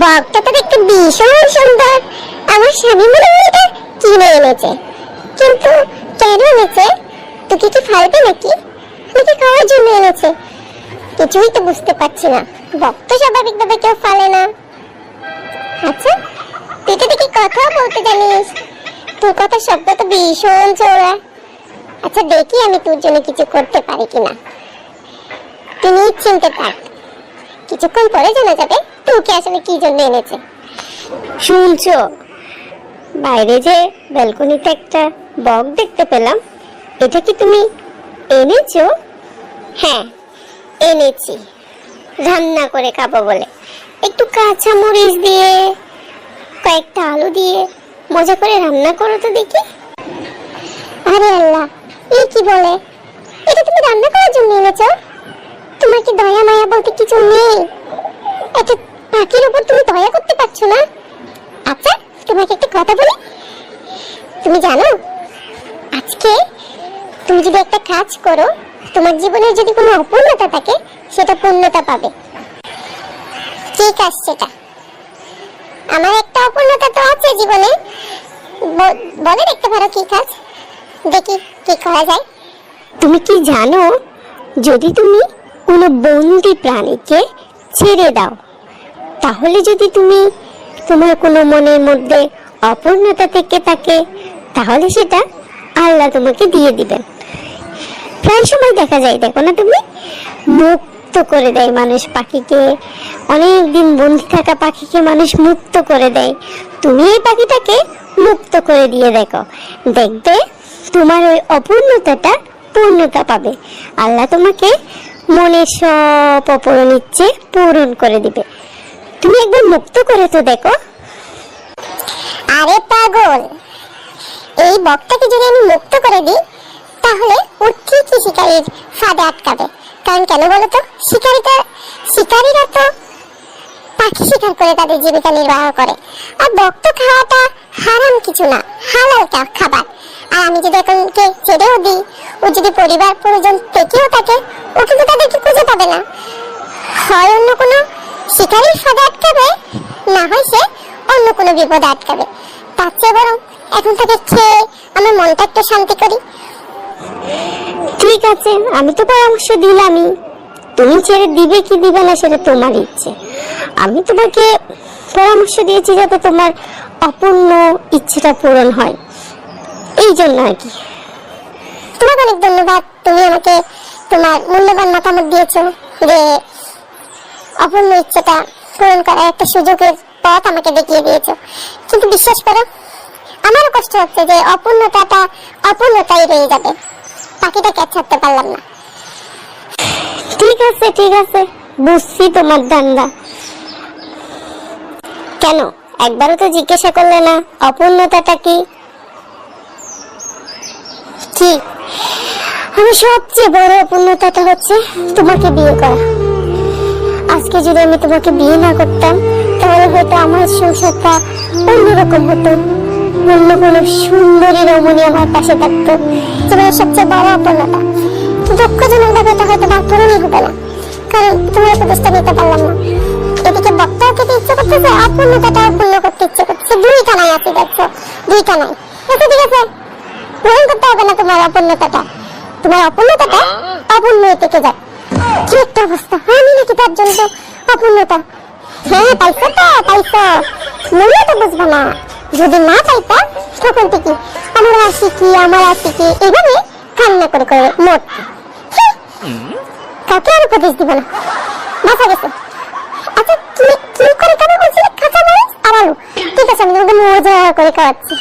বকটা তো দেখতে ভীষণ সুন্দর। আমার স্বামী মনে হয় এটা কিনে এনেছে, কিন্তু কেন এনেছে? তোকে কি ফালবে নাকি খাওয়ার জন্য এনেছে? কিছুই তো বুঝতে পারছি না। বক তো স্বাভাবিকভাবে কেউ ফালে না। আচ্ছা, তুই তো দেখি কথা বলতে জানিস, তোর কথা শব্দ তো ভীষণ চওড়া। আচ্ছা দেখি আমি তোর জন্য কিছু করতে পারি কিনা। তুই নিশ্চিন্তে থাক, কিছুক্ষণ পরে জানা যাবে তোকে আসলে কি জন্য এনেছে। শুনছো, বাইরে যে ব্যালকনিতে একটা বক দেখতে পেলাম, এটা কি তুমি এনেছো? হ্যাঁ এনেছি, রান্না করে খাবো বলে। একটু কাঁচা মরিচ দিয়ে, কয়েকটা আলু দিয়ে মজা করে রান্না করো তো দেখি। আরে আল্লাহ, এই কি বলে? এটা তুমি রান্না করার জন্য এনেছো? তোমার কি দয়া মায়া বলতে কিছু নেই? একটা পাখির উপর তুমি দয়া করতে পারছো না? আচ্ছা তোমাকে একটা কথা বলি, তুমি জানো আজকে তুমি যদি একটা কাজ করো, তোমার জীবনে যদি কোনো অপূর্ণতা থাকে সেটা পূর্ণতা পাবে। কি কাজ সেটা? আমার একটা অপূর্ণতা তো আছে জীবনে, বলে দেখতে পারো কি কাজ, দেখি কি করা যায়। তুমি কি জানো, যদি তুমি কোনো বন্দি প্রাণীকে ছেড়ে দাও, তাহলে যদি তুমি তোমার কোনো মনের মধ্যে অপূর্ণতা থেকে থাকে, তাহলে সেটা আল্লাহ তোমাকে দিয়ে দিবেন। প্রায় সময় দেখা যায়, দেখো না তুমি, মুক্ত করে দেয় মানুষ পাখিকে, অনেক দিন বন্দি থাকা পাখিকে মানুষ মুক্ত করে দেয়। তুমি এই পাখিটাকে মুক্ত করে দিয়ে দেখো, দেখবে তোমার ওই অপূর্ণতাটা পূর্ণতা পাবে। আল্লাহ তোমাকে মনের সব অপূরণ ইচ্ছে পূরণ করে দিবে। তুমি একবার মুক্ত করে তো দেখো। আরে পাগল, এই বকটাকে যদি আমি মুক্ত করে দিই তাহলে ও ঠিকই শিকারীর ফাঁদে আটকাবে। কারণ কেন বলো তো, শিকারীরা তো পাখি শিকার করে তাদের জীবিকা নির্বাহ করে, আর বক তো খাওয়াটা হারাম কিছু না, হালাল খাবার। আর আমি যদি এখনকে ছেড়েও দিই, ও যদি পরিবার পরিজন থেকেও থাকে, ও কিন্তু তাদেরকে খুঁজে পাবে না। হয় অন্য কোনো শিকারীর ফাঁদে আটকাবে, না হয় সে অন্য কোনো বিপদে আটকাবে। তার চেয়ে বরং এখন থেকে খেয়ে আমার মনটা একটু শান্তি করি। ঠিক আছে, আমি তো পরামর্শ দিলামই, তুমি ছেড়ে দিবে কি দিবে না সেটা তোমার ইচ্ছে। আমি তোমাকে পরামর্শ দিয়েছি যাতে তোমার অপূর্ণ ইচ্ছেটা পূরণ হয়, এই জন্য আর কি। তোমাকে অনেক ধন্যবাদ, তুমি আমাকে তোমার মূল্যবান মতামত দিয়েছো, যে অপূর্ণ ইচ্ছেটা পূরণ করার একটা সুযোগের পথ আমাকে দেখিয়ে দিয়েছো। কিন্তু বিশ্বাস করো, আমারও কষ্ট হচ্ছে যে অপূর্ণতাটা অপূর্ণতাই রয়ে যাবে, পাখিটাকে ছাড়তে পারলাম না। ঠিক আছে ঠিক আছে, বুঝছি তোমার ধান্দা। কেন একবারও তো জিজ্ঞাসা করলে না অপূর্ণতাটা কি? কি? আমার সবচেয়ে বড় অপূর্ণতাটা হচ্ছে তোমাকে বিয়ে করা। আজকে যদি আমি তোমাকে বিয়ে না করতাম, তাহলে হয়তো আমার সংসারটা অন্যরকম হতো, অন্য কোনো সুন্দরী রমণী আমার পাশে থাকতো। জীবনের সবচেয়ে বড় অপূর্ণতা, দুঃখজনক ব্যাপারটা হয়তো পূরণই হবে না, কারণ তোমার উপদেশটা নিতে পারলাম না। এদিকে বক্তাও খেতে ইচ্ছে করতেছে, অপূর্ণতাটাও পূর্ণ করতে ইচ্ছে করতেছে, দুইটা নাই আপনি দেখছো, দুইটা নাই। আচ্ছা ঠিক আছে, পূরণ করতে হবে না তোমার অপূর্ণতাটা, তোমার অপূর্ণতাটা অপূর্ণই থেকে যায়। কি একটা অবস্থা, আমি নাকি তার জন্য অপূর্ণতা। হ্যাঁ পাইছো তো, পাইছো, মনে তো বুঝবো না। যদি না পাইতা তখন থেকে আমার আসি কি এইভাবে কান্না করে করে মোট কাউকে আর উপদেশ দিব না, বাঁচা গেছে। আচ্ছা তুমি কি করে কেন বলছিলে কাঁচা মরিচ আর আলু? ঠিক আছে, আমি তোমাকে মজা করে খাওয়াচ্ছি।